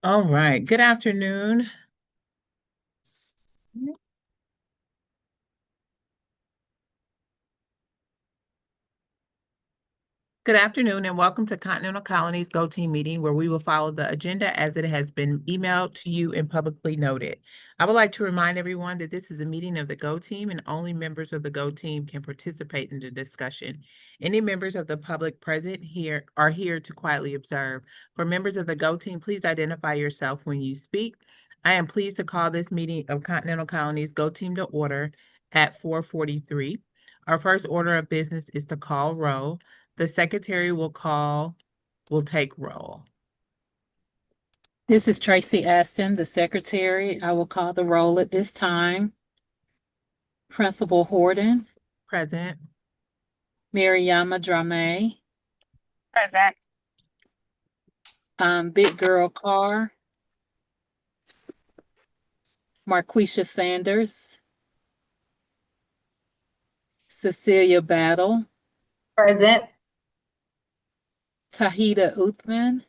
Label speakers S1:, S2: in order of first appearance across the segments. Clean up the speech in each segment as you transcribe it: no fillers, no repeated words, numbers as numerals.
S1: All right, good afternoon. Good afternoon and welcome to Continental Colony's Go Team meeting where we will follow the agenda as it has been emailed to you and publicly noted. I would like to remind everyone that this is a meeting of the Go Team and only members of the Go Team can participate in the discussion. Any members of the public present here are here to quietly observe. For members of the Go Team, please identify yourself when you speak. I am pleased to call this meeting of Continental Colony's Go Team to order at 4:43. Our first order of business is to call roll. The secretary will take roll.
S2: This is Tracy Aston, the secretary. I will call the roll at this time. Principal Horton,
S1: Present.
S2: Mariama Drame,
S3: Present.
S2: Big Girl Carr, Marquisha Sanders, Cecilia Battle,
S3: Present.
S2: Tahita Uthman,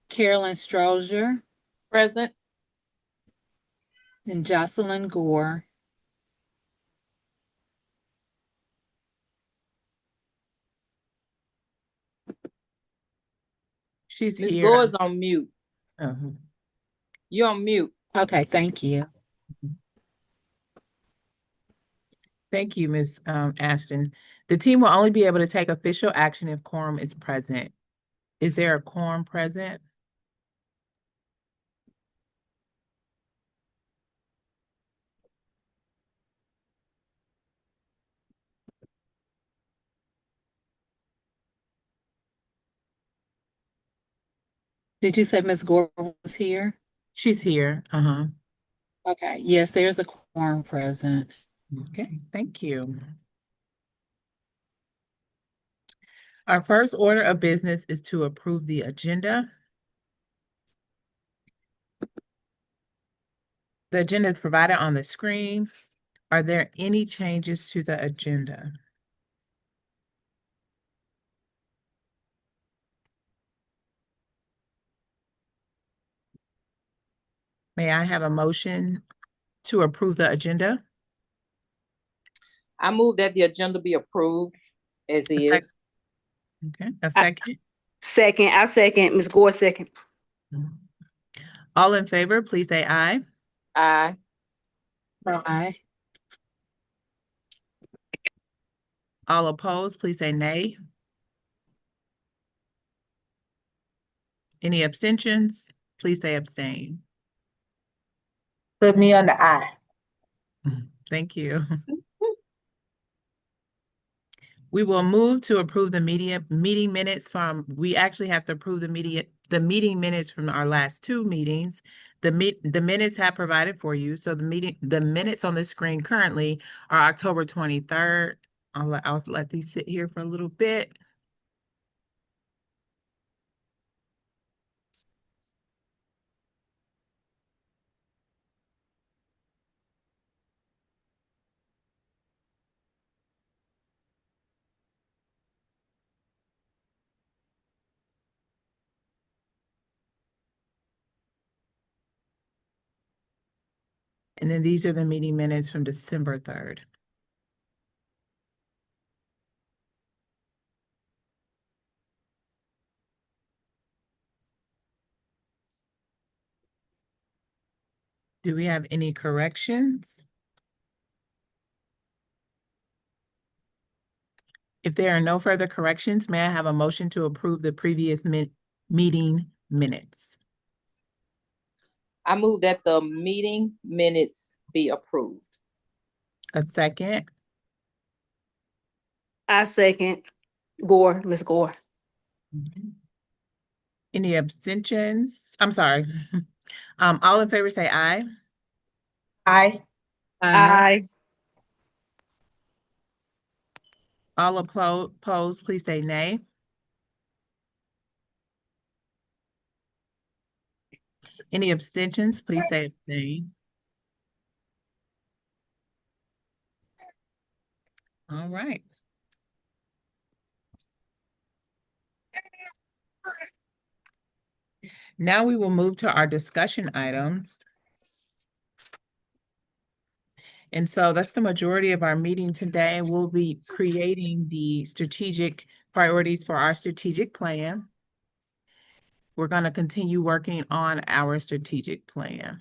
S2: Carolyn Strozier,
S3: Present.
S2: and Jocelyn Gore.
S1: She's
S3: Ms.
S1: here.
S3: Gore's on mute. You're on mute.
S2: Okay, thank you.
S1: Thank you, Ms. Ashton. The team will only be able to take official action if quorum is present. Is there a quorum present?
S2: Did you say Ms. Gore was here?
S1: She's here.
S2: Okay, yes, there's a quorum present.
S1: Okay, thank you. Our first order of business is to approve the agenda. The agenda is provided on the screen. Are there any changes to the agenda? May I have a motion to approve the agenda?
S3: I move that the agenda be approved as is.
S1: Okay, a second.
S4: I second. Ms. Gore second.
S1: All in favor, please say aye.
S3: Aye.
S2: Aye.
S1: All opposed, please say nay. Any abstentions? Please say abstain.
S3: Put me on the aye.
S1: Thank you. We will move to approve the meeting minutes we actually have to approve the meeting minutes from our last two meetings. The minutes have provided for you. So the minutes on the screen currently are October 23rd. I'll let these sit here for a little bit. And then these are the meeting minutes from December 3rd. Do we have any corrections? If there are no further corrections, may I have a motion to approve the previous meeting minutes?
S3: I move that the meeting minutes be approved.
S1: A second.
S4: I second. Gore, Ms. Gore.
S1: Any abstentions? I'm sorry. All in favor say aye.
S3: Aye.
S4: Aye.
S1: All opposed, please say nay. Any abstentions, please say abstain. All right. Now we will move to our discussion items. And so that's the majority of our meeting today. We'll be creating the strategic priorities for our strategic plan. We're going to continue working on our strategic plan.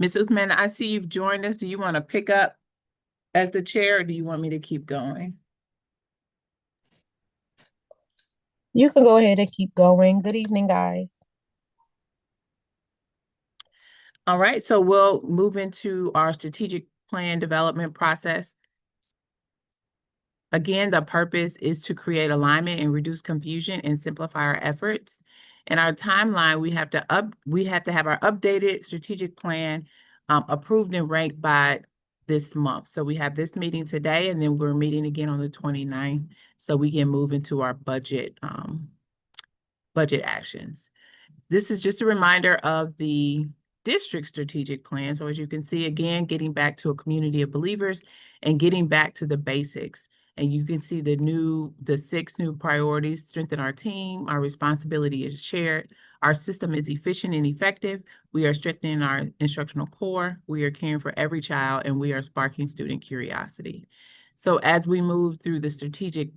S1: Ms. Uthman, I see you've joined us. Do you want to pick up as the chair, or do you want me to keep going?
S5: You can go ahead and keep going. Good evening, guys.
S1: All right, so we'll move into our strategic plan development process. Again, the purpose is to create alignment and reduce confusion and simplify our efforts. In our timeline, we have to have our updated strategic plan approved and ranked by this month. So we have this meeting today, and then we're meeting again on the 29th, so we can move into our budget actions. This is just a reminder of the district strategic plan. So as you can see, again, getting back to a community of believers and getting back to the basics. And you can see the 6 new priorities: strengthen our team, our responsibility is shared, our system is efficient and effective, we are strengthening our instructional core, we are caring for every child, and we are sparking student curiosity. So as we move through the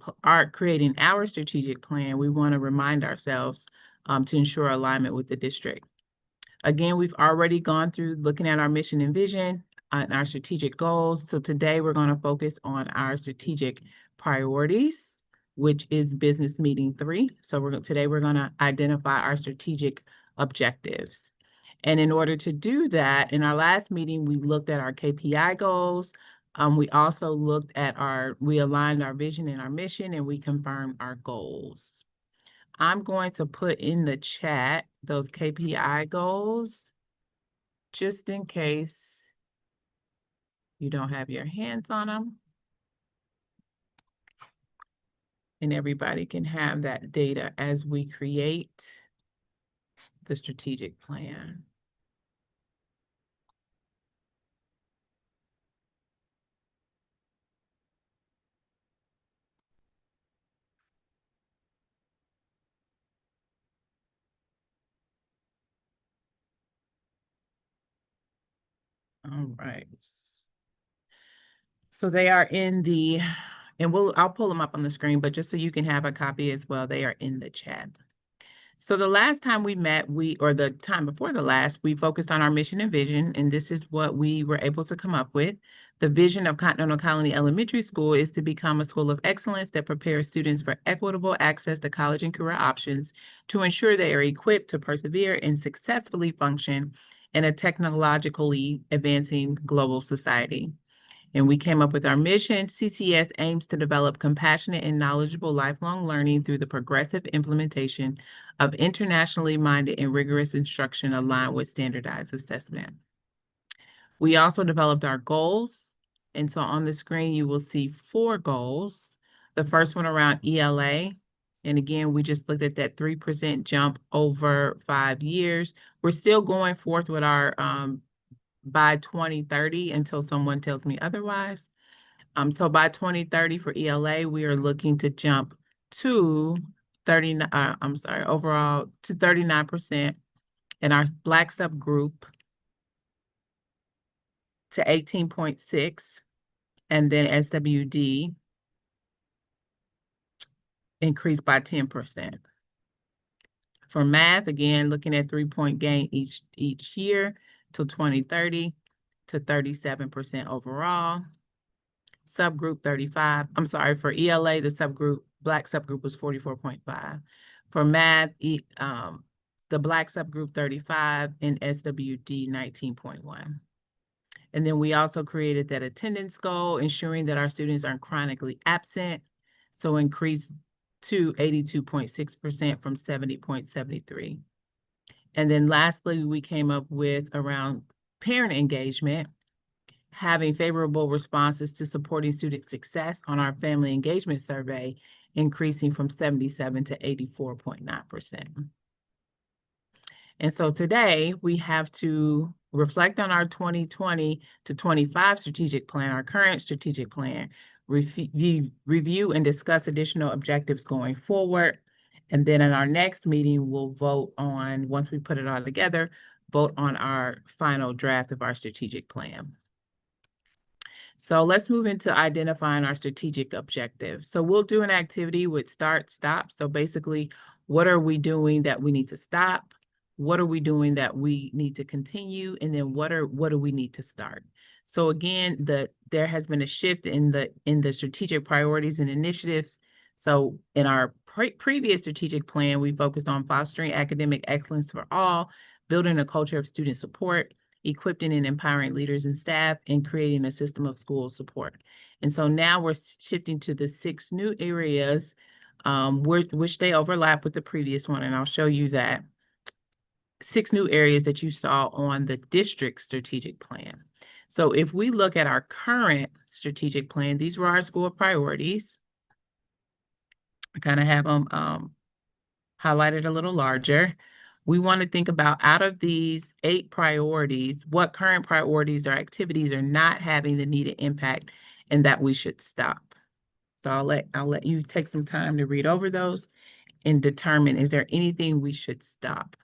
S1: creating our strategic plan, we want to remind ourselves to ensure alignment with the district. Again, we've already gone through looking at our mission and vision and our strategic goals. So today we're going to focus on our strategic priorities, which is business meeting 3. So today we're going to identify our strategic objectives. And in order to do that, in our last meeting, we looked at our KPI goals. We also we aligned our vision and our mission, and we confirmed our goals. I'm going to put in the chat those KPI goals, just in case you don't have your hands on them. And everybody can have that data as we create the strategic plan. All right. So they are in I'll pull them up on the screen, but just so you can have a copy as well, they are in the chat. So the last time we met, or the time before the last, we focused on our mission and vision, and this is what we were able to come up with. The vision of Continental Colony Elementary School is to become a school of excellence that prepares students for equitable access to college and career options to ensure they are equipped to persevere and successfully function in a technologically advancing global society. And we came up with our mission. CCS aims to develop compassionate and knowledgeable lifelong learning through the progressive implementation of internationally minded and rigorous instruction aligned with standardized assessment. We also developed our goals. And so on the screen, you will see 4 goals. The first one around ELA. And again, we just looked at that 3% jump over 5 years. We're still going forth with our by 2030 until someone tells me otherwise. So by 2030 for ELA, we are looking to jump to overall to 39%, and our Black subgroup to 18.6, and then SWD increased by 10%. For math, again, looking at 3-point gain each year till 2030 to 37% overall. Subgroup 35, for ELA, the Black subgroup was 44.5. For math, the Black subgroup 35 and SWD 19.1. And then we also created that attendance goal, ensuring that our students aren't chronically absent. So increased to 82.6% from 70.73. And then lastly, we came up with around parent engagement, having favorable responses to supporting student success on our family engagement survey, increasing from 77 to 84.9%. And so today we have to reflect on our 2020 to 25 strategic plan, our current strategic plan. review and discuss additional objectives going forward. And then in our next meeting, we'll vote on, once we put it all together, vote on our final draft of our strategic plan. So let's move into identifying our strategic objectives. So we'll do an activity with start, stop. So basically, what are we doing that we need to stop? What are we doing that we need to continue? And then what do we need to start? So again, there has been a shift in the strategic priorities and initiatives. So in our previous strategic plan, we focused on fostering academic excellence for all, building a culture of student support, equipping and empowering leaders and staff, and creating a system of school support. And so now we're shifting to the 6 new areas, which they overlap with the previous one, and I'll show you that. 6 new areas that you saw on the district strategic plan. So if we look at our current strategic plan, these were our school priorities. I kind of have them highlighted a little larger. We want to think about, out of these 8 priorities, what current priorities or activities are not having the needed impact and that we should stop. So I'll let you take some time to read over those and determine, is there anything we should stop?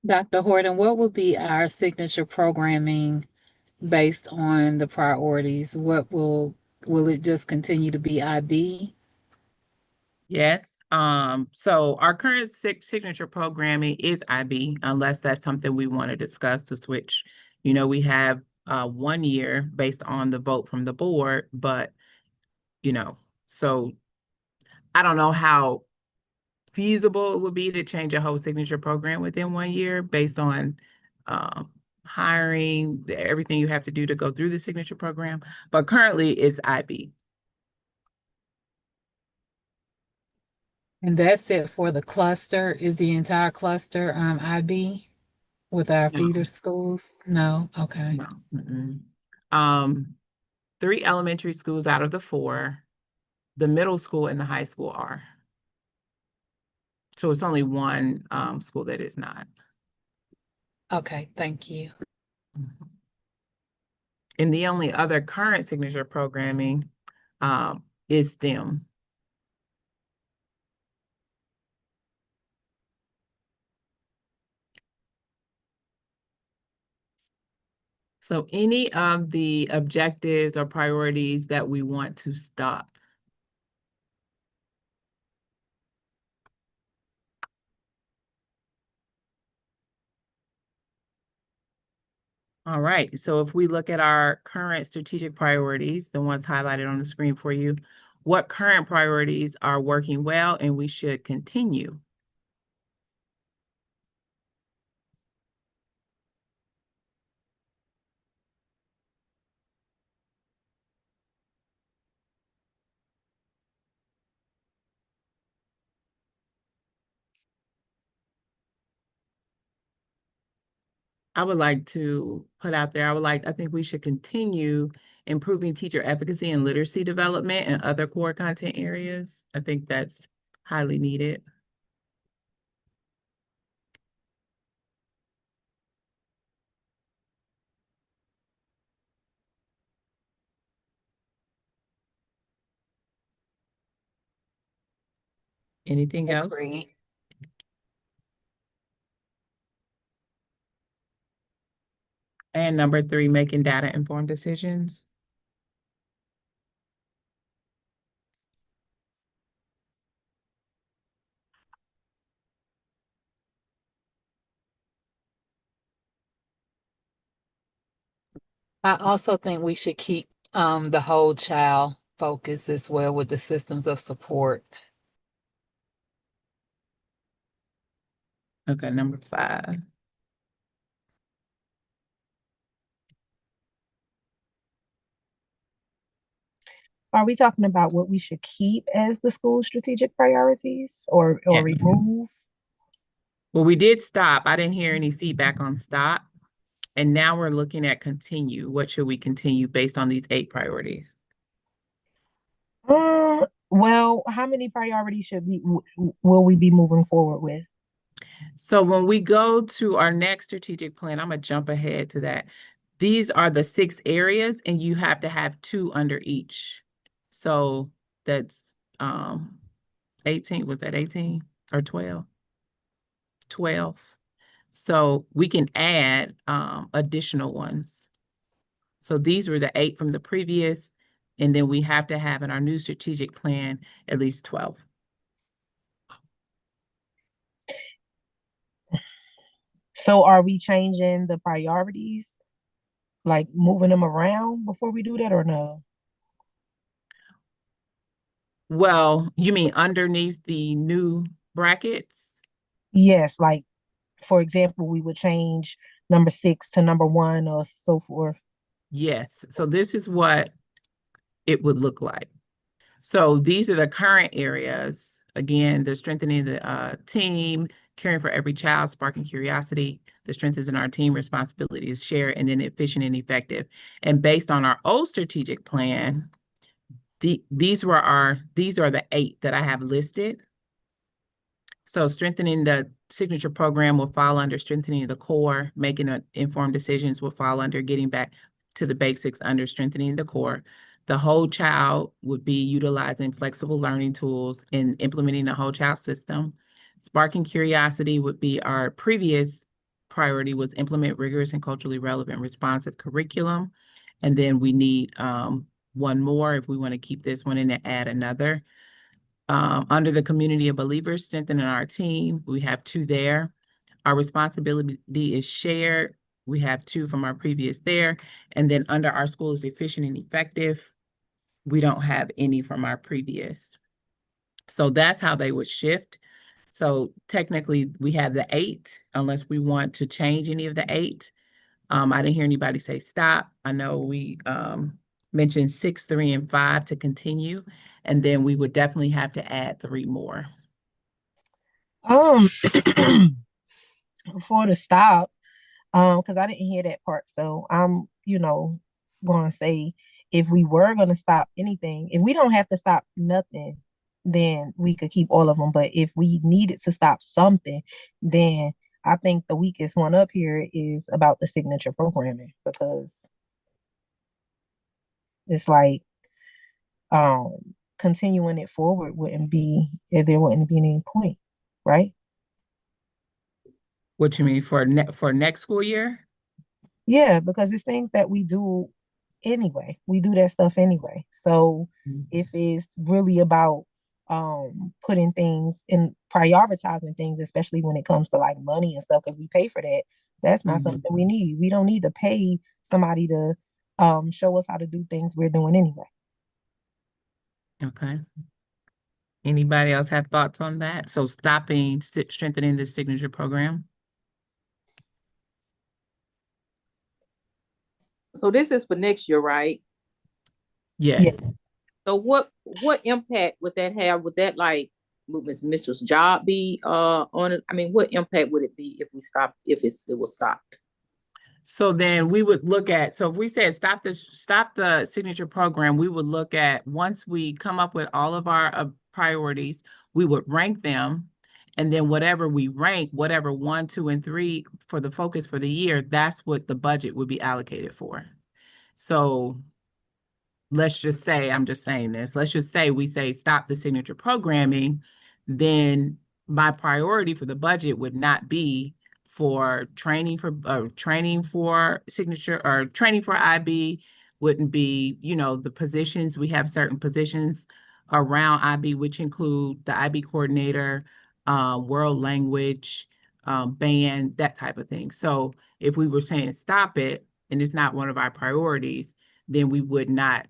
S2: Dr. Horton, what would be our signature programming based on the priorities? Will it just continue to be IB?
S1: Yes. So our current signature programming is IB, unless that's something we want to discuss to switch. You know, we have 1 year based on the vote from the board, but so I don't know how feasible it would be to change a whole signature program within 1 year based on hiring, everything you have to do to go through the signature program. But currently it's IB.
S2: And that's it for the cluster? Is the entire cluster IB with our
S1: No.
S2: feeder schools? No? Okay.
S1: No. Mm-mm. 3 elementary schools out of the 4, the middle school and the high school are. So it's only 1 school that is not.
S2: Okay, thank you.
S1: Mhm. And the only other current signature programming is STEM. So any of the objectives or priorities that we want to stop? All right, so if we look at our current strategic priorities, the ones highlighted on the screen for you, what current priorities are working well and we should continue? I would like to put out there, I think we should continue improving teacher efficacy and literacy development and other core content areas. I think that's highly needed. Anything else?
S2: Agreed.
S1: And number 3, making data-informed decisions.
S2: I also think we should keep the whole child focus as well with the systems of support.
S1: Okay, number 5.
S5: Are we talking about what we should keep as the school strategic priorities or
S1: Yes.
S5: remove?
S1: Well, we did stop. I didn't hear any feedback on stop. And now we're looking at continue. What should we continue based on these 8 priorities?
S5: Well, how many priorities will we be moving forward with?
S1: So when we go to our next strategic plan, I'm gonna jump ahead to that. These are the 6 areas, and you have to have 2 under each. So that's 18. Was that 18 or 12? 12. So we can add additional ones. So these were the 8 from the previous, and then we have to have in our new strategic plan at least 12.
S5: So are we changing the priorities, like moving them around before we do that, or no?
S1: Well, you mean underneath the new brackets?
S5: Yes, like for example, we would change number 6 to number 1 or so forth.
S1: Yes. So this is what it would look like. So these are the current areas. Again, the strengthening the team, caring for every child, sparking curiosity, the strength is in our team, responsibility is shared, and then efficient and effective. And based on our old strategic plan, these are the 8 that I have listed. So strengthening the signature program will fall under strengthening the core, making informed decisions will fall under getting back to the basics under strengthening the core. The whole child would be utilizing flexible learning tools and implementing the whole child system. Sparking curiosity would be our previous priority, was implement rigorous and culturally relevant responsive curriculum. And then we need one more if we want to keep this one and add another. Under the community of believers, strengthening our team, we have 2 there. Our responsibility is shared. We have 2 from our previous there. And then under our school is efficient and effective, we don't have any from our previous. So that's how they would shift. So technically we have the 8, unless we want to change any of the 8. I didn't hear anybody say stop. I know we mentioned 6, 3, and 5 to continue, and then we would definitely have to add 3 more.
S5: For the stop, because I didn't hear that part. So I'm, going to say if we were going to stop anything, if we don't have to stop nothing, then we could keep all of them. But if we needed to stop something, then I think the weakest one up here is about the signature programming, because it's like continuing it forward there wouldn't be any point, right?
S1: What you mean for next school year?
S5: Yeah, because it's things that we do anyway. We do that stuff anyway. So if it's really about putting things in, prioritizing things, especially when it comes to like money and stuff, because we pay for that, that's not something we need. We don't need to pay somebody to show us how to do things we're doing anyway.
S1: Okay. Anybody else have thoughts on that? So strengthening the signature program.
S3: So this is for next year, right?
S1: Yes.
S5: Yes.
S3: So what impact would that have? Would that like would Ms. Mitchell's job be on it? I mean, what impact would it be if we stopped, if it was stopped?
S1: So then we would look at, so if we said stop the signature program, we would look at, once we come up with all of our priorities, we would rank them. And then whatever we rank, whatever 1, 2, and 3 for the focus for the year, that's what the budget would be allocated for. So let's just say, I'm just saying this, let's just say we say stop the signature programming, then my priority for the budget would not be for training for signature or training for IB, wouldn't be, the positions. We have certain positions around IB, which include the IB coordinator, world language, band, that type of thing. So if we were saying stop it and it's not one of our priorities, then we would not,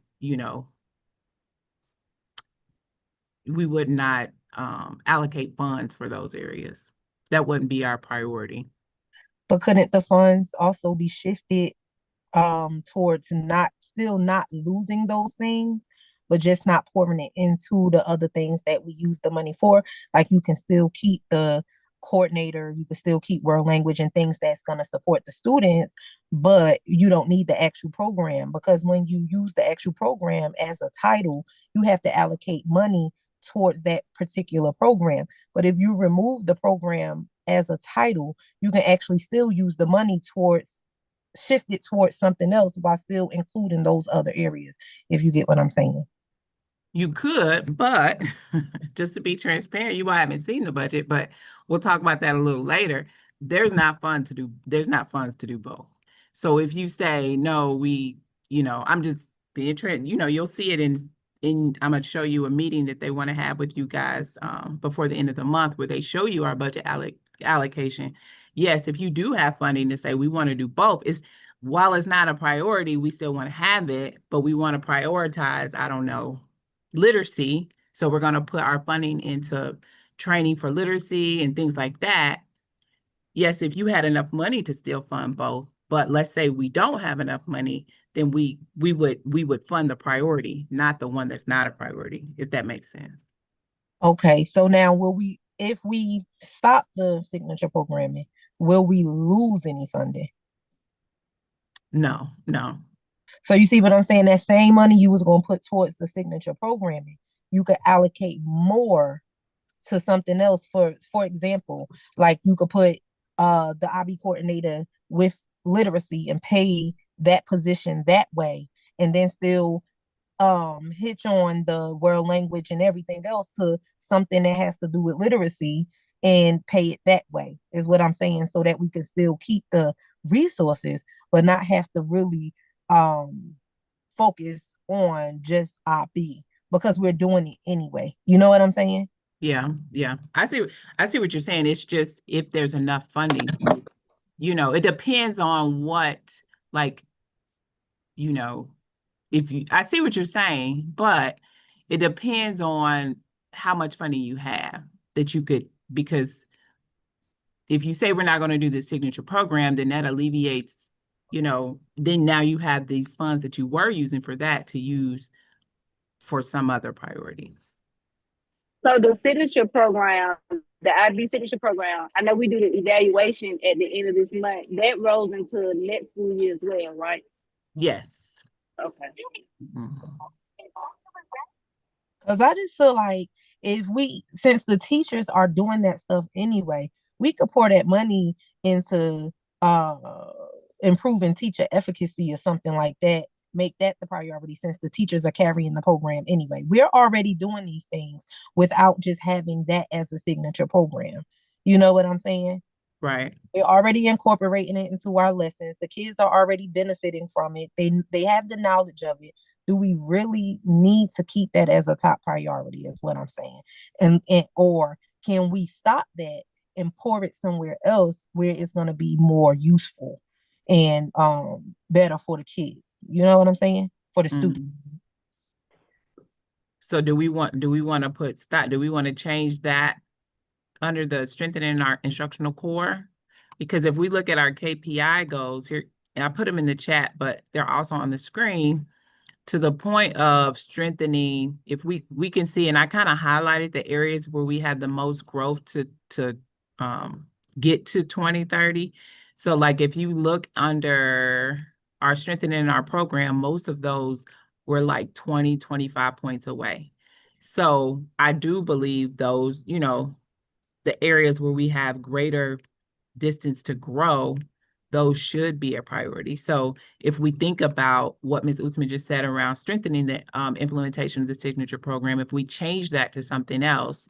S1: allocate funds for those areas. That wouldn't be our priority.
S5: But couldn't the funds also be shifted towards still not losing those things, but just not pouring it into the other things that we use the money for? Like you can still keep the coordinator, you can still keep world language and things that's going to support the students, but you don't need the actual program, because when you use the actual program as a title, you have to allocate money towards that particular program. But if you remove the program as a title, you can actually still use the money towards shift it towards something else while still including those other areas, if you get what I'm saying.
S1: You could, but just to be transparent, you haven't seen the budget, but we'll talk about that a little later. There's not funds to do both. So if you say, no, I'm just being you'll see it I'm going to show you a meeting that they want to have with you guys before the end of the month, where they show you our budget allocation. Yes, if you do have funding to say we want to do both, while it's not a priority, we still want to have it, but we want to prioritize, I don't know, literacy. So we're going to put our funding into training for literacy and things like that. Yes, if you had enough money to still fund both, but let's say we don't have enough money, then we would fund the priority, not the one that's not a priority, if that makes sense.
S5: Okay, so now if we stop the signature programming, will we lose any funding?
S1: No.
S5: So you see what I'm saying? That same money you was going to put towards the signature programming, you could allocate more to something else. For example, like you could put the IB coordinator with literacy and pay that position that way, and then still hitch on the world language and everything else to something that has to do with literacy and pay it that way, is what I'm saying, so that we can still keep the resources but not have to really focus on just IB, because we're doing it anyway. You know what I'm saying?
S1: Yeah. I see what you're saying. It's just if there's enough funding, it depends on what, like, I see what you're saying, but it depends on how much funding you have that you could, because if you say we're not going to do the signature program, then that alleviates, then now you have these funds that you were using for that to use for some other priority.
S4: So the signature program, the IB signature program, I know we do the evaluation at the end of this month. That rolls into next school year as well, right?
S1: Yes.
S4: Okay.
S1: Mhm.
S5: Because I just feel like since the teachers are doing that stuff anyway, we could pour that money into improving teacher efficacy or something like that. Make that the priority, since the teachers are carrying the program anyway. We're already doing these things without just having that as a signature program. You know what I'm saying?
S1: Right.
S5: We're already incorporating it into our lessons. The kids are already benefiting from it. They have the knowledge of it. Do we really need to keep that as a top priority, is what I'm saying? And or can we stop that and pour it somewhere else where it's going to be more useful and better for the kids? You know what I'm saying? For the students.
S1: So do we want to put stop? Do we want to change that under the strengthening our instructional core? Because if we look at our KPI goals here, and I put them in the chat, but they're also on the screen, to the point of strengthening, if we can see, and I kind of highlighted the areas where we have the most growth to get to 2030. So like if you look under our strengthening our program, most of those were like 20, 25 points away. So I do believe those, the areas where we have greater distance to grow, those should be a priority. So if we think about what Ms. Uthman just said around strengthening the implementation of the signature program, if we change that to something else,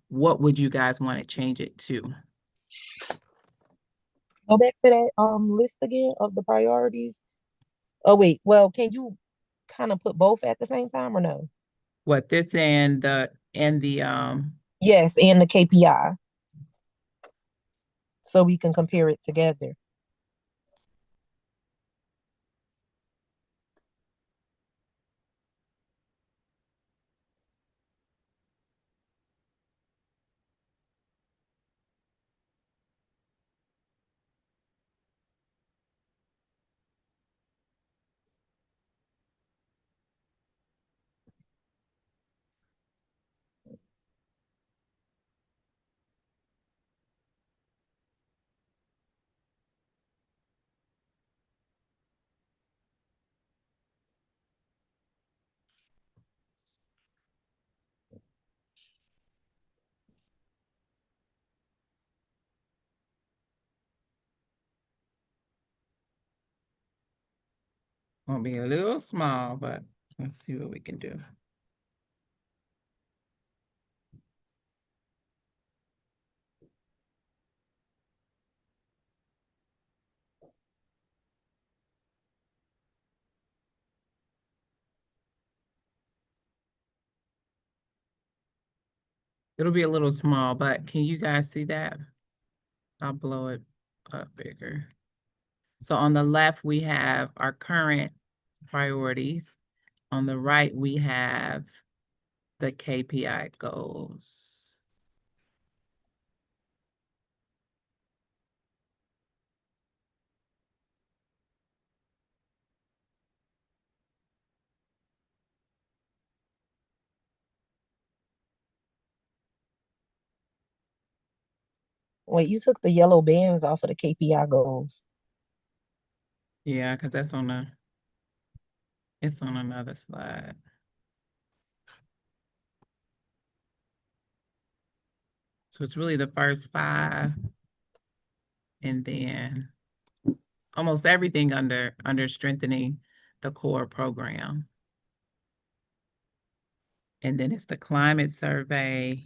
S1: what would you guys want to change it to?
S5: Go back to that list again of the priorities. Oh wait, well, can you kind of put both at the same time or no?
S1: What this and the
S5: Yes, and the KPI, so we can compare it together.
S1: Won't be a little small, but let's see what we can do. It'll be a little small, but can you guys see that? I'll blow it up bigger. So on the left, we have our current priorities. On the right, we have the KPI goals.
S5: Wait, you took the yellow bands off of the KPI goals.
S1: Yeah, because that's it's on another slide. So it's really the first 5, and then almost everything under strengthening the core program. And then it's the climate survey.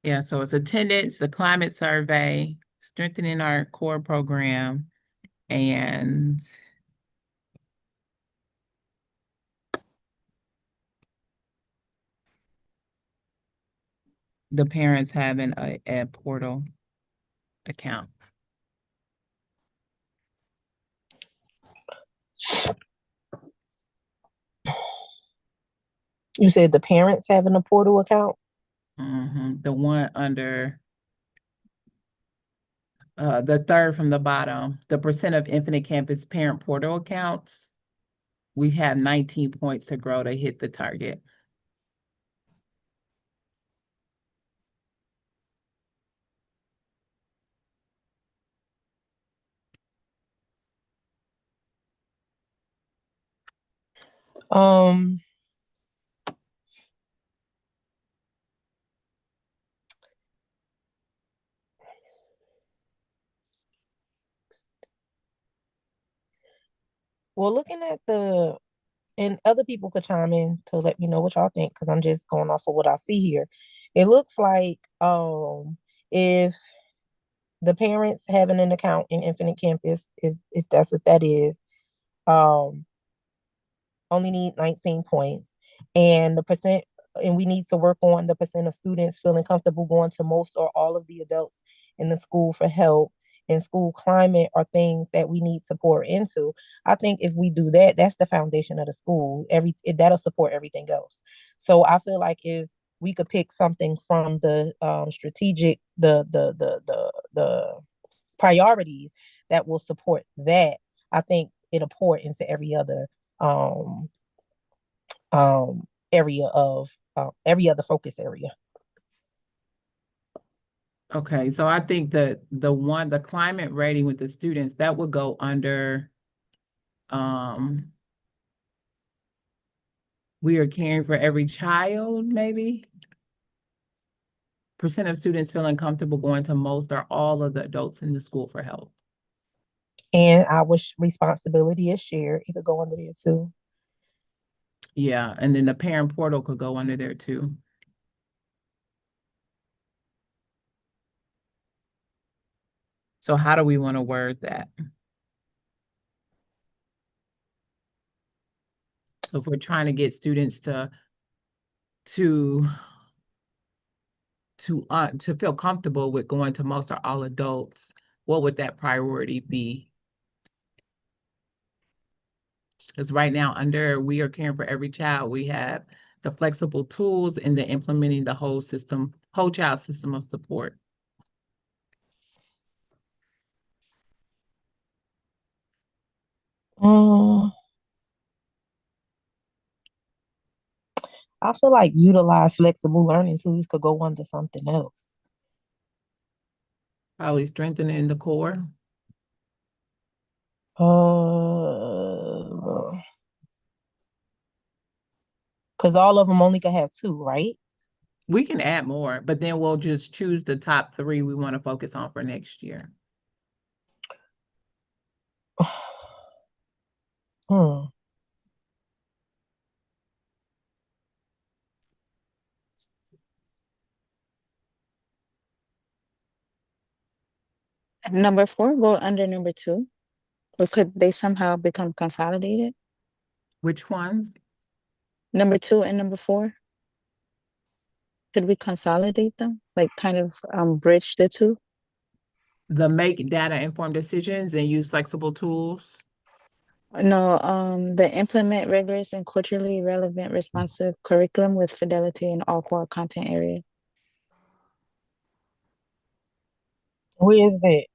S1: Yeah, so it's attendance, the climate survey, strengthening our core program, and the parents having a portal account.
S5: You said the parents having a portal account?
S1: The one under the third from the bottom, the percent of Infinite Campus parent portal accounts, we have 19 points to grow to hit the target.
S5: Um, well, looking at and other people could chime in to let me know what y'all think, because I'm just going off of what I see here. It looks like if the parents having an account in Infinite Campus, if that's what that is, um only need 19 points, and we need to work on the percent of students feeling comfortable going to most or all of the adults in the school for help, and school climate are things that we need to pour into. I think if we do that, that's the foundation of the school. That'll support everything else. So I feel like if we could pick something from the strategic, the priorities that will support that, I think it'll pour into um area of every other focus area.
S1: Okay, so I think that the climate rating with the students, that would go under we are caring for every child, maybe. Percent of students feeling comfortable going to most or all of the adults in the school for help.
S5: And our responsibility is shared. It could go under there too.
S1: Yeah, and then the parent portal could go under there too. So how do we want to word that? So if we're trying to get students to feel comfortable with going to most or all adults, what would that priority be? Because right now, under we are caring for every child, we have the flexible tools and the implementing the whole system whole child system of support.
S5: I feel like utilize flexible learning tools could go under something else.
S1: Probably strengthening the core.
S5: Because all of them only can have two, right?
S1: We can add more, but then we'll just choose the top 3 we want to focus on for next year.
S5: Hmm.
S6: Number 4 go under number 2, or could they somehow become consolidated?
S1: Which ones?
S6: Number 2 and number 4, could we consolidate them, like kind of bridge the two?
S1: The make data informed decisions and use flexible tools.
S6: No, the implement rigorous and culturally relevant responsive curriculum with fidelity in all core content areas.
S5: Where is that?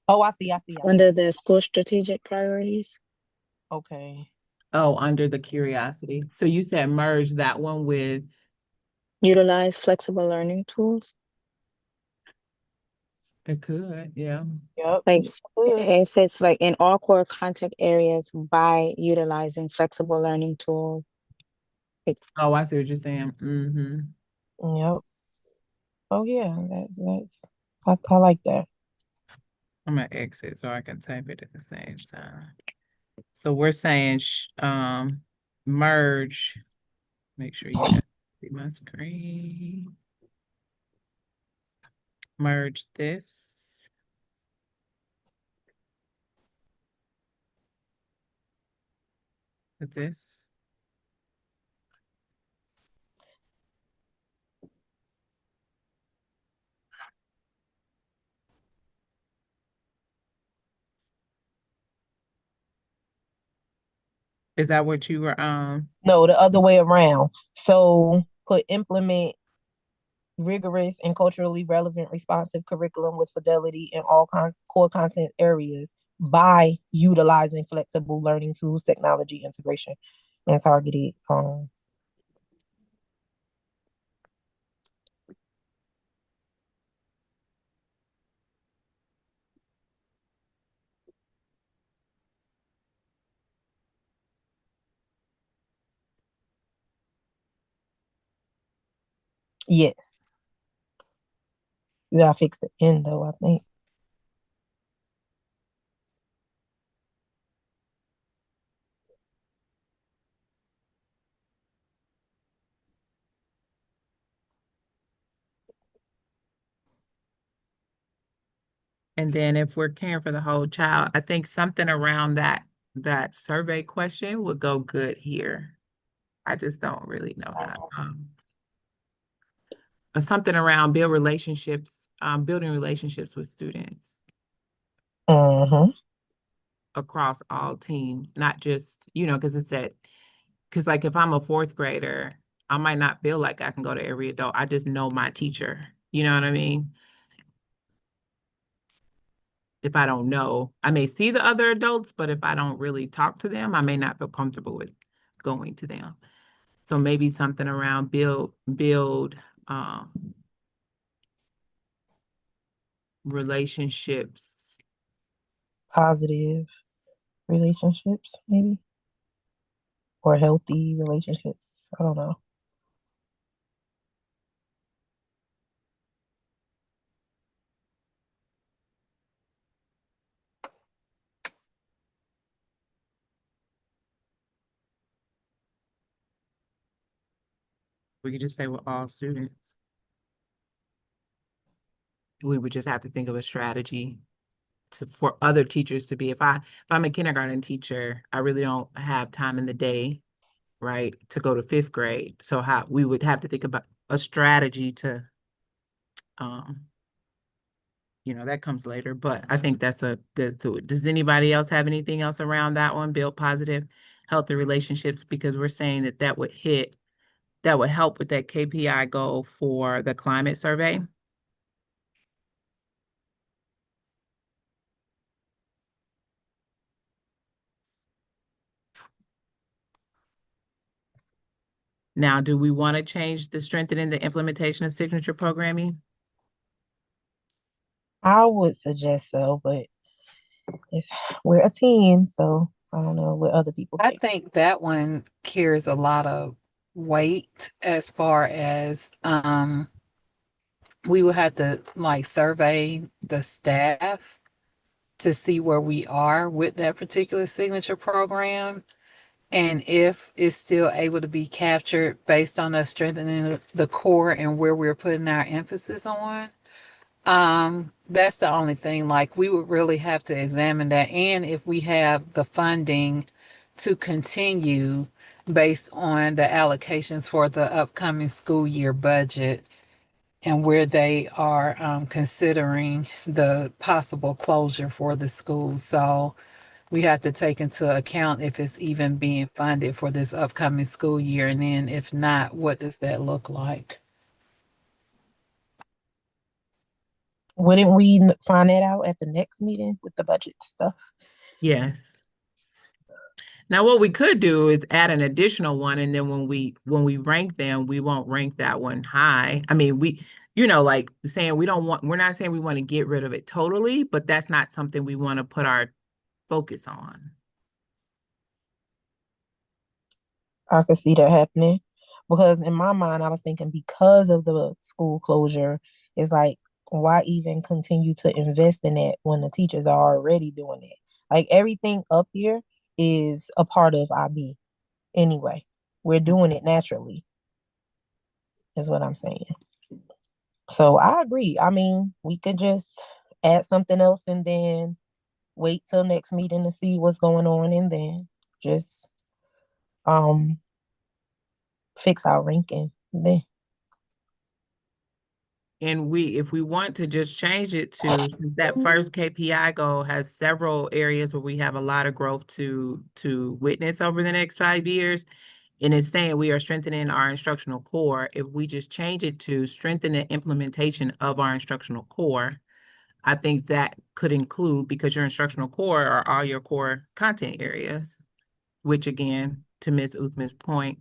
S5: Oh, I see.
S6: Under the school strategic priorities.
S5: Okay.
S1: Oh, under the curiosity. So you said merge that one with,
S6: Utilize flexible learning tools.
S1: it could, yeah.
S5: Yep.
S6: Like
S5: Good.
S6: if it's like in all core content areas by utilizing flexible learning tools.
S1: Oh, I see what you're saying. Mm-hmm.
S5: Yep. Oh yeah, that's I like that.
S1: I'm gonna exit so I can type it at the same time. So we're saying merge. Make sure you guys see my screen. Merge this. With this. Is that what you were
S5: No, the other way around. So put implement rigorous and culturally relevant responsive curriculum with fidelity in all core content areas by utilizing flexible learning tools, technology integration, and targeted yes. You gotta fix the end though, I think.
S1: and then if we're caring for the whole child, I think something around that survey question would go good here. I just don't really know how. Something around building relationships with students
S5: Mm-hmm.
S1: across all teams, not just, because because like if I'm a 4th grader, I might not feel like I can go to every adult. I just know my teacher. You know what I mean? If I don't know, I may see the other adults, but if I don't really talk to them, I may not feel comfortable with going to them. So maybe something around build relationships.
S5: Positive relationships, maybe. Or healthy relationships. I don't know.
S1: We could just say with all students. We would just have to think of a strategy for other teachers to be, if I'm a kindergarten teacher, I really don't have time in the day, right, to go to 5th grade. So we would have to think about a strategy to, that comes later, but I think that's a good to it. Does anybody else have anything else around that one? Build positive, healthy relationships, because we're saying that would hit that would help with that KPI goal for the climate survey. Now, do we want to change the strengthening the implementation of signature programming?
S5: I would suggest so, but we're a team, so I don't know what other people
S2: I
S5: think.
S2: think that one carries a lot of weight as far as we will have to like survey the staff to see where we are with that particular signature program and if it's still able to be captured based on us strengthening the core and where we're putting our emphasis on. That's the only thing. Like we would really have to examine that, and if we have the funding to continue based on the allocations for the upcoming school year budget and where they are considering the possible closure for the school. So we have to take into account if it's even being funded for this upcoming school year, and then if not, what does that look like?
S5: Wouldn't we find that out at the next meeting with the budget stuff?
S1: Yes. Now, what we could do is add an additional one, and then when we rank them, we won't rank that one high. I mean, like saying we're not saying we want to get rid of it totally, but that's not something we want to put our focus on.
S5: I could see that happening because in my mind, I was thinking because of the school closure, it's like, why even continue to invest in it when the teachers are already doing it? Like everything up here is a part of IB anyway. We're doing it naturally, is what I'm saying. So I agree. I mean, we could just add something else and then wait till next meeting to see what's going on and then just fix our ranking then.
S1: And if we want to just change it to that first KPI goal has several areas where we have a lot of growth to witness over the next 5 years. And it's saying we are strengthening our instructional core. If we just change it to strengthen the implementation of our instructional core, I think that could include, because your instructional core are all your core content areas, which again, to Ms. Uthman's point,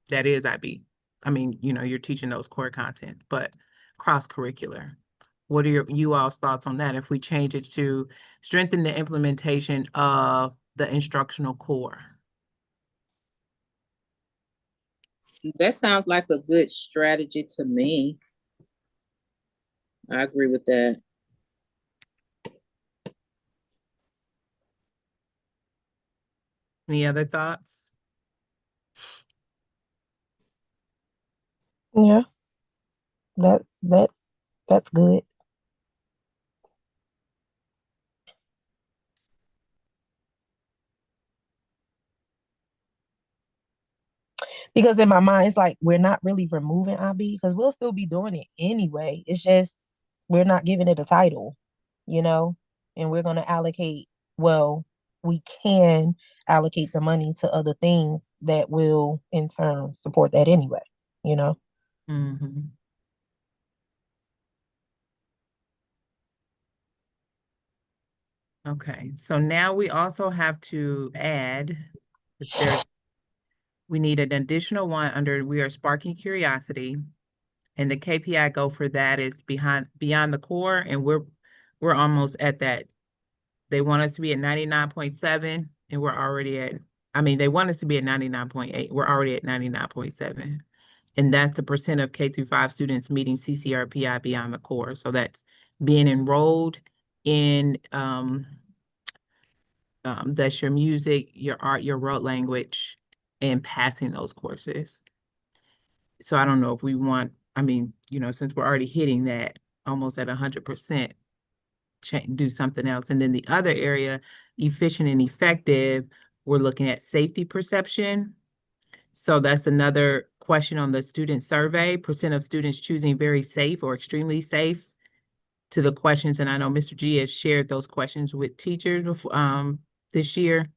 S1: that is IB. I mean, you're teaching those core content, but cross-curricular. What are you all's thoughts on that if we change it to strengthen the implementation of the instructional core?
S3: That sounds like a good strategy to me. I agree with that.
S1: Any other thoughts?
S5: Yeah, that's good. Because in my mind, it's like we're not really removing IB because we'll still be doing it anyway. It's just we're not giving it a title, and we're gonna allocate, well, we can allocate the money to other things that will in turn support that anyway,
S1: Mm-hmm. Okay, so now we also have to add, we need an additional one under we are sparking curiosity, and the KPI goal for that is beyond the core, and we're almost at that. They want us to be at 99.7, and we're already at. I mean, they want us to be at 99.8. We're already at 99.7, and that's the percent of K-5 students meeting CCRPI beyond the core. So that's being enrolled in that's your music, your art, your world language, and passing those courses. So I don't know if we want, I mean, since we're already hitting that almost at 100%, do something else. And then the other area, efficient and effective, we're looking at safety perception. So that's another question on the student survey, percent of students choosing very safe or extremely safe to the questions. And I know Mr. G has shared those questions with teachers before, this year.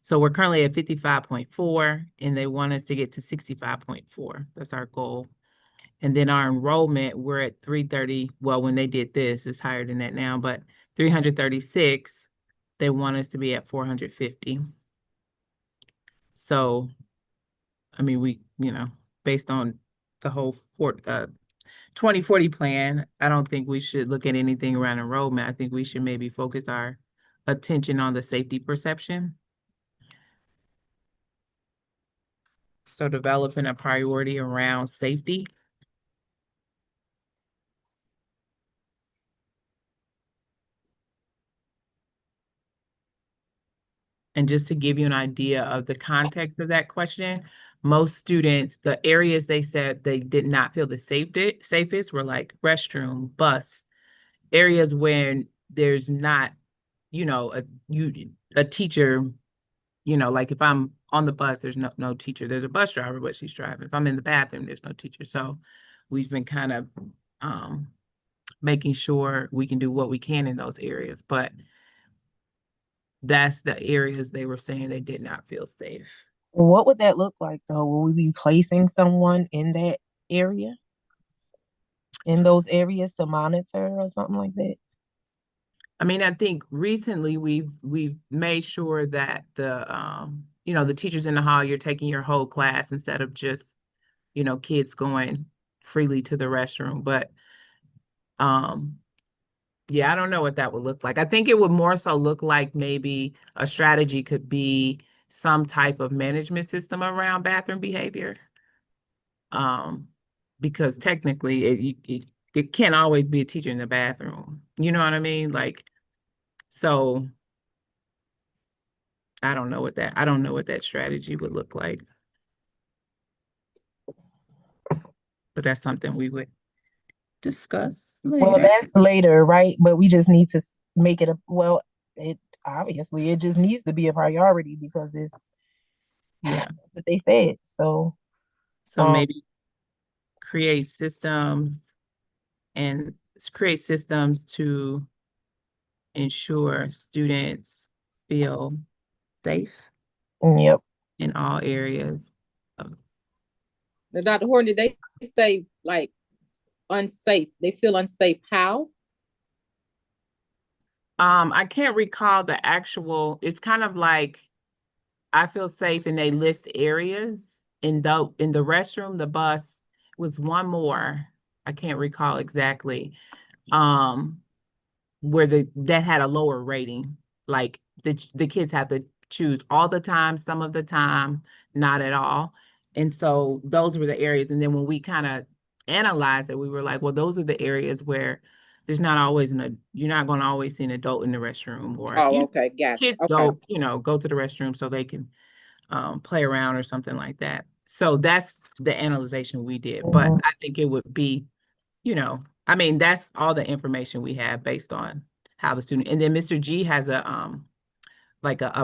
S1: So we're currently at 55.4 and they want us to get to 65.4. That's our goal. And then our enrollment, we're at 330. Well, when they did this, it's higher than that now, but 336, they want us to be at 450. So, I mean, we, based on the whole 2040 plan, I don't think we should look at anything around enrollment. I think we should maybe focus our attention on the safety perception. So developing a priority around safety. And just to give you an idea of the context of that question, most students, the areas they said they did not feel the safest were like restroom, bus, areas where there's not, a teacher, like if I'm on the bus, there's no teacher. There's a bus driver, but she's driving. If I'm in the bathroom, there's no teacher. So we've been kind of making sure we can do what we can in those areas. But that's the areas they were saying they did not feel safe.
S5: What would that look like though? Will we be placing someone in that area? In those areas to monitor or something like that?
S1: I mean, I think recently we've made sure that the teachers in the hall, you're taking your whole class instead of just, kids going freely to the restroom. But yeah, I don't know what that would look like. I think it would more so look like maybe a strategy could be some type of management system around bathroom behavior. Because technically it can't always be a teacher in the bathroom. You know what I mean? Like, so I don't know what that strategy would look like. But that's something we would discuss later.
S5: Well, that's later, right? But we just need to make it it obviously it just needs to be a priority because it's what they said. So
S1: maybe create systems to ensure students feel safe
S5: yep.
S1: in all areas.
S3: Now, Dr. Horton, did they say like unsafe? They feel unsafe. How?
S1: I can't recall the actual, it's kind of like I feel safe and they list areas in the restroom, the bus was one more. I can't recall exactly. Where that had a lower rating. Like the kids have to choose all the time, some of the time, not at all. And so those were the areas. And then when we kind of analyzed it, we were like, well, those are the areas where there's not always you're not going to always see an adult in the restroom or
S3: Okay, gotcha.
S1: kids
S3: Okay.
S1: go to the restroom so they can play around or something like that. So that's the analyzation we did. But I think it would be, I mean, that's all the information we have based on how the student, and then Mr. G has a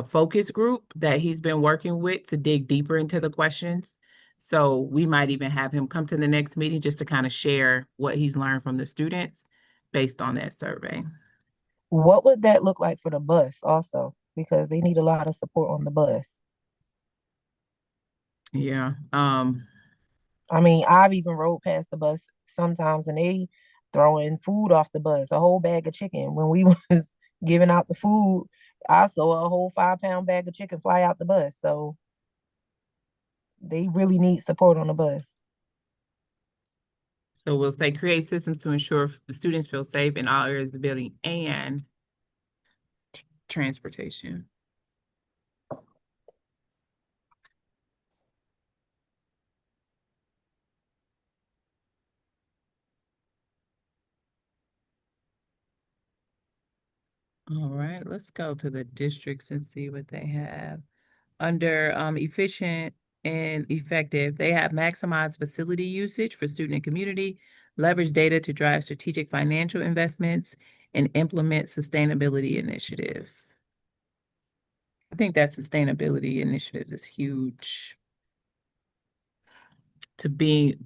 S1: focus group that he's been working with to dig deeper into the questions. So we might even have him come to the next meeting just to kind of share what he's learned from the students based on that survey.
S5: What would that look like for the bus also? Because they need a lot of support on the bus.
S1: Yeah.
S5: I mean, I've even rode past the bus sometimes and they throwing food off the bus, a whole bag of chicken. When we was giving out the food, I saw a whole 5-pound bag of chicken fly out the bus. So they really need support on the bus.
S1: So we'll say create systems to ensure the students feel safe in all areas of the building and transportation. All right, let's go to the districts and see what they have. Under efficient and effective, they have maximized facility usage for student and community, leverage data to drive strategic financial investments, and implement sustainability initiatives. I think that sustainability initiative is huge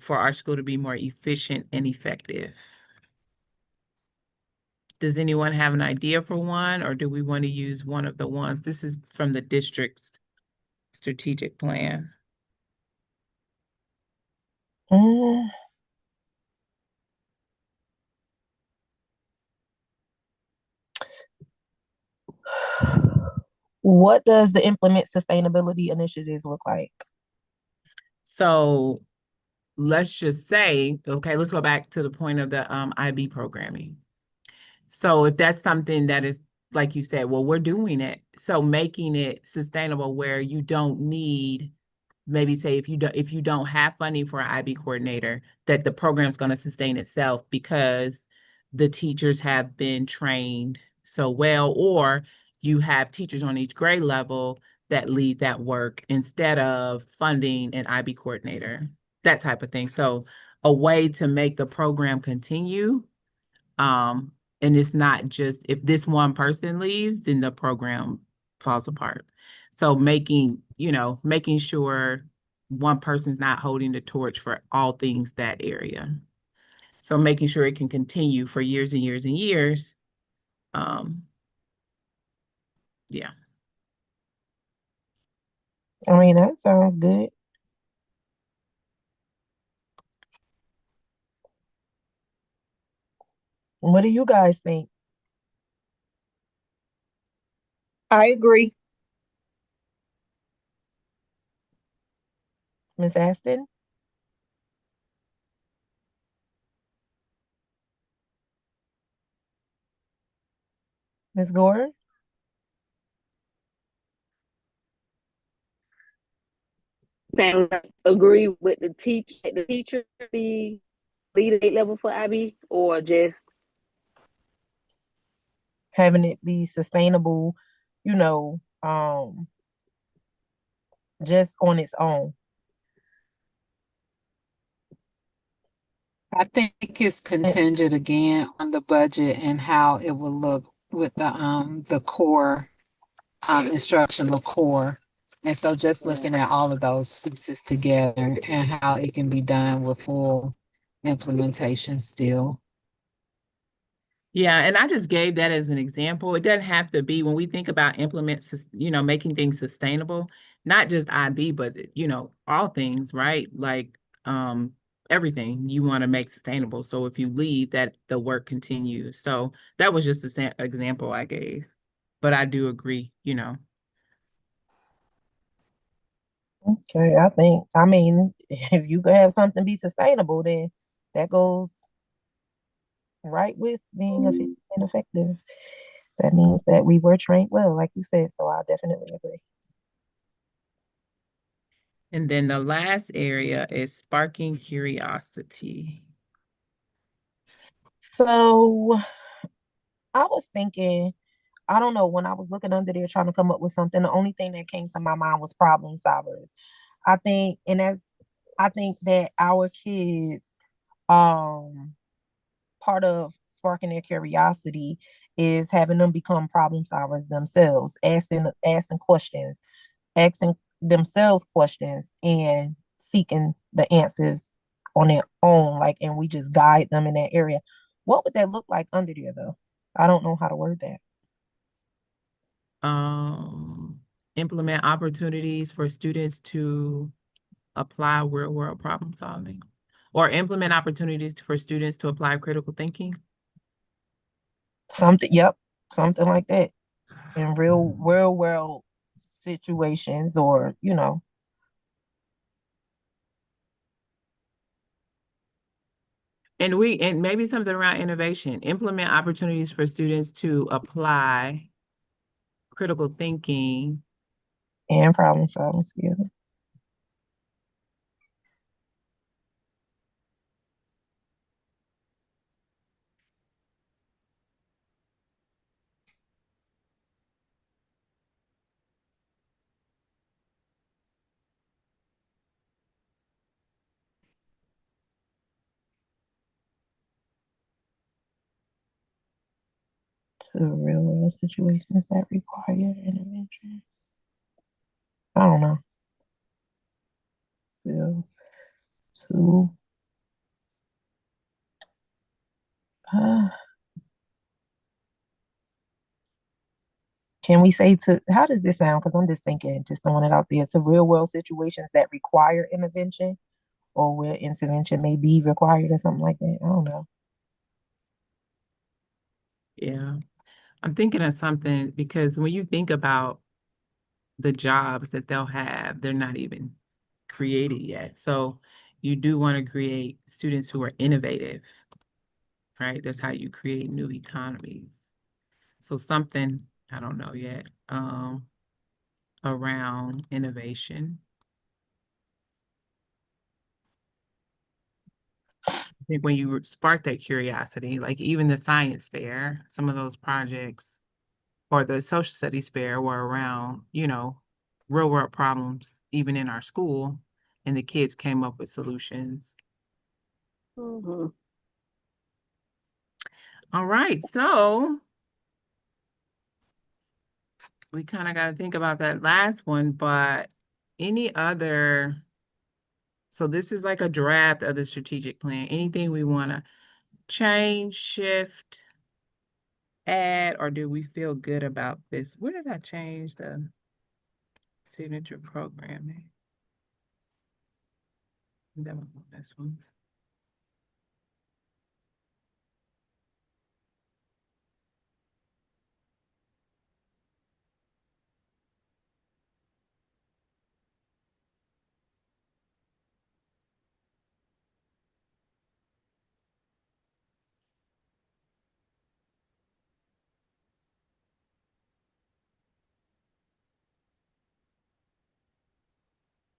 S1: for our school to be more efficient and effective. Does anyone have an idea for one, or do we want to use one of the ones? This is from the districts strategic plan.
S5: Mm. What does the implement sustainability initiatives look like?
S1: So let's just say, okay, let's go back to the point of the IB programming. So if that's something that is, like you said, well, we're doing it. So making it sustainable where you don't need, maybe say if you don't have funding for an IB coordinator, that the program's going to sustain itself because the teachers have been trained so well, or you have teachers on each grade level that lead that work instead of funding an IB coordinator, that type of thing. So a way to make the program continue, and it's not just if this one person leaves, then the program falls apart. So making sure one person's not holding the torch for all things that area. So making sure it can continue for years and years and years. Yeah.
S5: I mean, that sounds good. What do you guys think?
S7: I agree.
S5: Miss Aston? Miss Gore?
S4: Saying agree with the teacher be lead at level for IB or just
S5: Having it be sustainable, you know, just on its own.
S2: I think it's contingent again on the budget and how it will look with the core, instructional core. And so just looking at all of those pieces together and how it can be done with full implementation still.
S1: Yeah, and I just gave that as an example. It doesn't have to be when we think about making things sustainable, not just IB, but all things, right? Like everything you want to make sustainable. So if you leave, that the work continues. So that was just an example I gave. But I do agree,
S5: Okay, I mean, if you could have something be sustainable, then that goes right with being efficient and effective. That means that we were trained well, like you said. So I definitely agree.
S1: And then the last area is sparking curiosity.
S5: So I was thinking, I don't know, when I was looking under there trying to come up with something, the only thing that came to my mind was problem solvers. I think, and that's, I think that our kids, um, part of sparking their curiosity is having them become problem solvers themselves, asking questions, asking themselves questions and seeking the answers on their own, like, and we just guide them in that area. What would that look like under there though? I don't know how to word that.
S1: Implement opportunities for students to apply real world problem solving, or implement opportunities for students to apply critical thinking.
S5: Something, yep, something like that in real world situations, or
S1: And maybe something around innovation, implement opportunities for students to apply critical thinking
S5: and problem solving together. To real world situations that require intervention. I don't know. Feel to uh, Can we say how does this sound? Because I'm just thinking, just throwing it out there, to real world situations that require intervention or where intervention may be required or something like that. I don't know.
S1: Yeah, I'm thinking of something because when you think about the jobs that they'll have, they're not even created yet. So you do want to create students who are innovative, right? That's how you create new economies. So something, I don't know yet, around innovation. I think when you spark that curiosity, like even the science fair, some of those projects or the social studies fair were around, real world problems, even in our school, and the kids came up with solutions.
S4: Mhm.
S1: All right, so we kind of got to think about that last one, but any other, so this is like a draft of the strategic plan. Anything we want to change, shift, add, or do we feel good about this? Where did I change the signature programming? That was this one.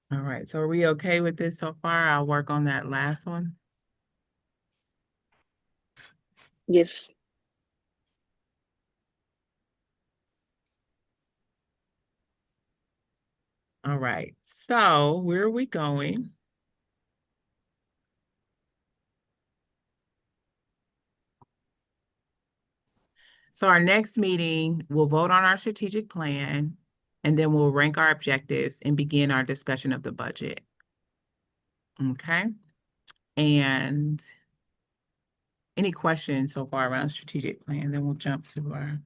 S1: All right, so are we okay with this so far? I'll work on that last one.
S4: Yes.
S1: All right, so where are we going? So our next meeting, we'll vote on our strategic plan, and then we'll rank our objectives and begin our discussion of the budget. Okay? And any questions so far around strategic plan, then we'll jump to our.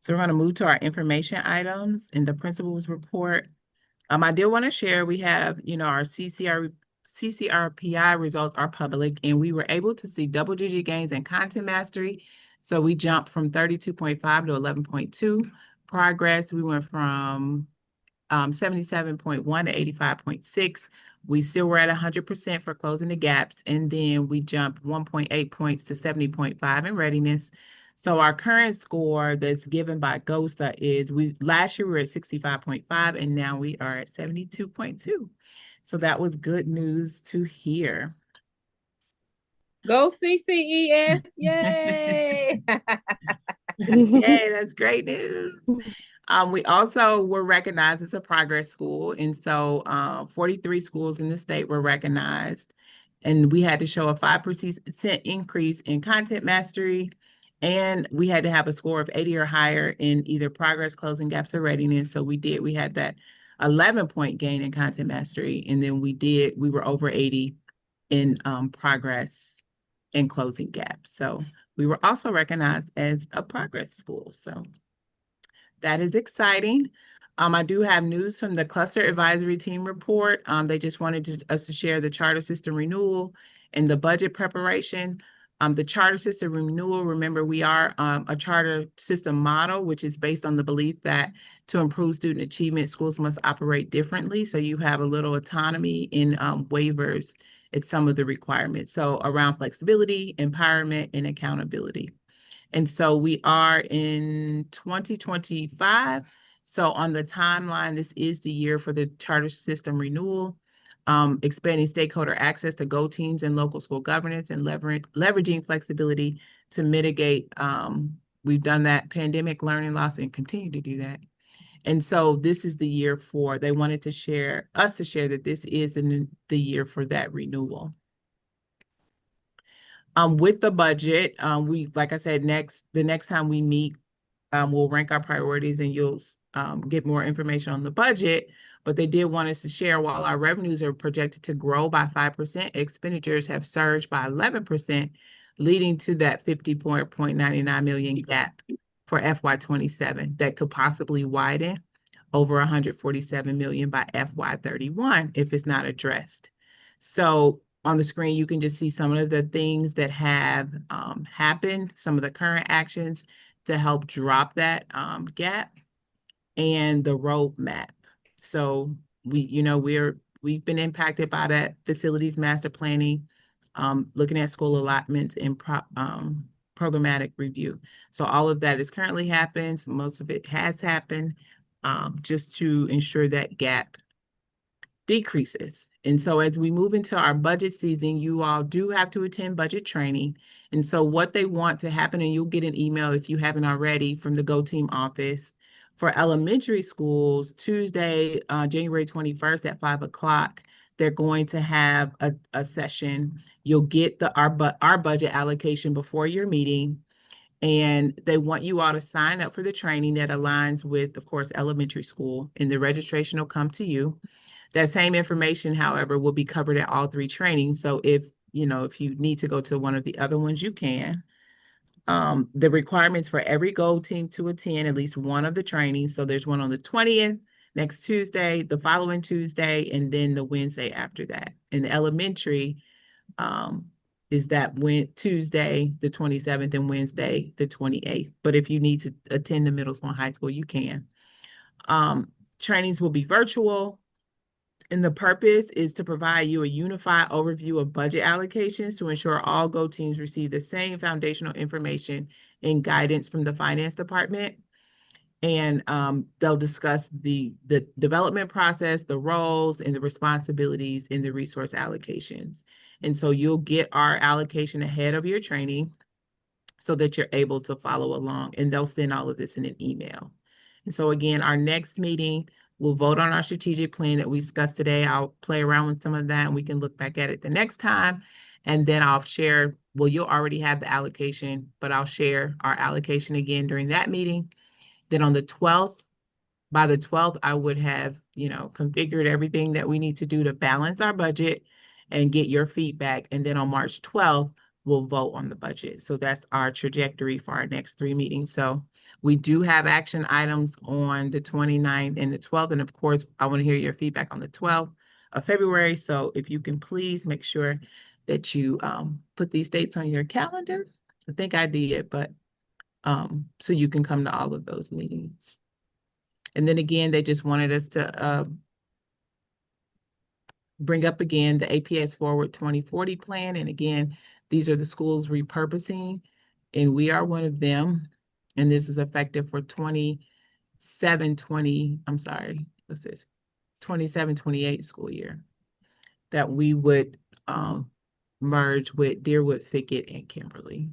S1: So we're going to move to our information items in the principal's report. I did want to share, we have, our CCRPI results are public, and we were able to see double-digit gains in content mastery. So we jumped from 32.5 to 11.2. Progress, we went from 77.1 to 85.6. We still were at 100% for closing the gaps, and then we jumped 1.8 points to 70.5 in readiness. So our current score that's given by GOSA is last year we were at 65.5 and now we are at 72.2. So that was good news to hear.
S3: Go CCES, yay!
S1: Yay, that's great news. We also were recognized as a progress school, and so 43 schools in the state were recognized, and we had to show a 5% increase in content mastery, and we had to have a score of 80 or higher in either progress, closing gaps, or readiness. So we did. We had that 11-point gain in content mastery, and then we were over 80 in progress and closing gaps. So we were also recognized as a progress school. So that is exciting. I do have news from the cluster advisory team report. They just wanted us to share the charter system renewal and the budget preparation. The charter system renewal, remember, we are a charter system model, which is based on the belief that to improve student achievement, schools must operate differently. So you have a little autonomy in waivers at some of the requirements. So around flexibility, empowerment, and accountability. And so we are in 2025. So on the timeline, this is the year for the charter system renewal, expanding stakeholder access to Go teams and local school governance, and leveraging flexibility to mitigate. We've done that pandemic learning loss and continue to do that. And so this is the year they wanted to share that this is the year for that renewal. With the budget, like I said, the next time we meet, we'll rank our priorities and you'll get more information on the budget. But they did want us to share, while our revenues are projected to grow by 5%, expenditures have surged by 11%. leading to that 50.99 million gap for FY 27 that could possibly widen over 147 million by FY 31 if it's not addressed. So on the screen, you can just see some of the things that have happened, some of the current actions to help drop that gap, and the roadmap. So we've been impacted by that facilities master planning, looking at school allotments and programmatic review. So all of that is currently happening. So most of it has happened, just to ensure that gap decreases. And so as we move into our budget season, you all do have to attend budget training. And so what they want to happen, and you'll get an email if you haven't already from the Go Team office, for elementary schools, Tuesday, January 21st at 5 o'clock, they're going to have a session. You'll get our budget allocation before your meeting. And they want you all to sign up for the training that aligns with, of course, elementary school, and the registration will come to you. That same information, however, will be covered at all three trainings. So if you need to go to one of the other ones, you can. The requirements for every Go Team to attend at least one of the trainings. So there's one on the 20th, next Tuesday, the following Tuesday, and then the Wednesday after that. In the elementary, is that Tuesday, the 27th, and Wednesday, the 28th. But if you need to attend the middle school and high school, you can. Trainings will be virtual. And the purpose is to provide you a unified overview of budget allocations to ensure all Go Teams receive the same foundational information and guidance from the finance department. And they'll discuss the development process, the roles, and the responsibilities in the resource allocations. And so you'll get our allocation ahead of your training so that you're able to follow along. And they'll send all of this in an email. And so again, our next meeting, we'll vote on our strategic plan that we discussed today. I'll play around with some of that and we can look back at it the next time. And then I'll share, well, you'll already have the allocation, but I'll share our allocation again during that meeting. Then on the 12th, by the 12th, I would have, configured everything that we need to do to balance our budget and get your feedback. And then on March 12th, we'll vote on the budget. So that's our trajectory for our next three meetings. So we do have action items on the 29th and the 12th. And of course, I want to hear your feedback on the 12th of February. So if you can please make sure that you put these dates on your calendar. I think I did, but so you can come to all of those meetings. And then again, they just wanted us to bring up again the APS Forward 2040 plan. And again, these are the schools repurposing, and we are one of them. And this is effective for 27-28 school year, that we would merge with Deerwood, Fickett, and Kimberly.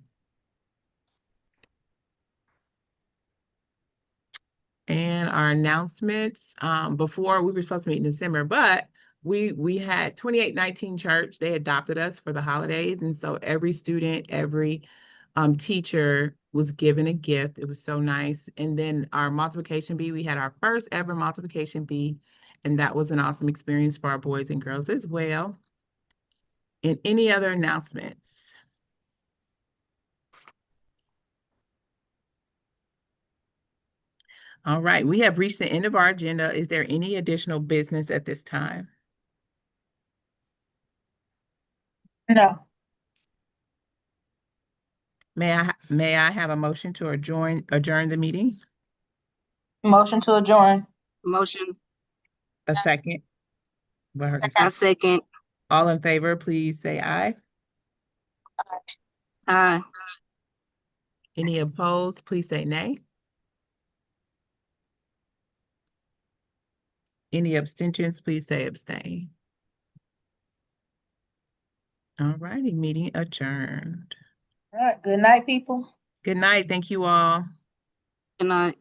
S1: And our announcements, before we were supposed to meet in December, but we had 2819 Church. They adopted us for the holidays. And so every student, every teacher was given a gift. It was so nice. And then our multiplication bee, we had our first ever multiplication bee. And that was an awesome experience for our boys and girls as well. And any other announcements? All right, we have reached the end of our agenda. Is there any additional business at this time?
S7: No.
S1: May I have a motion to adjourn the meeting?
S7: Motion to adjourn. Motion.
S1: A second?
S7: A second.
S1: All in favor, please say aye.
S7: Aye.
S1: Any opposed, please say nay. Any abstentions, please say abstain. All righty, meeting adjourned.
S7: All right. Good night, people.
S1: Good night. Thank you all.
S7: Good night.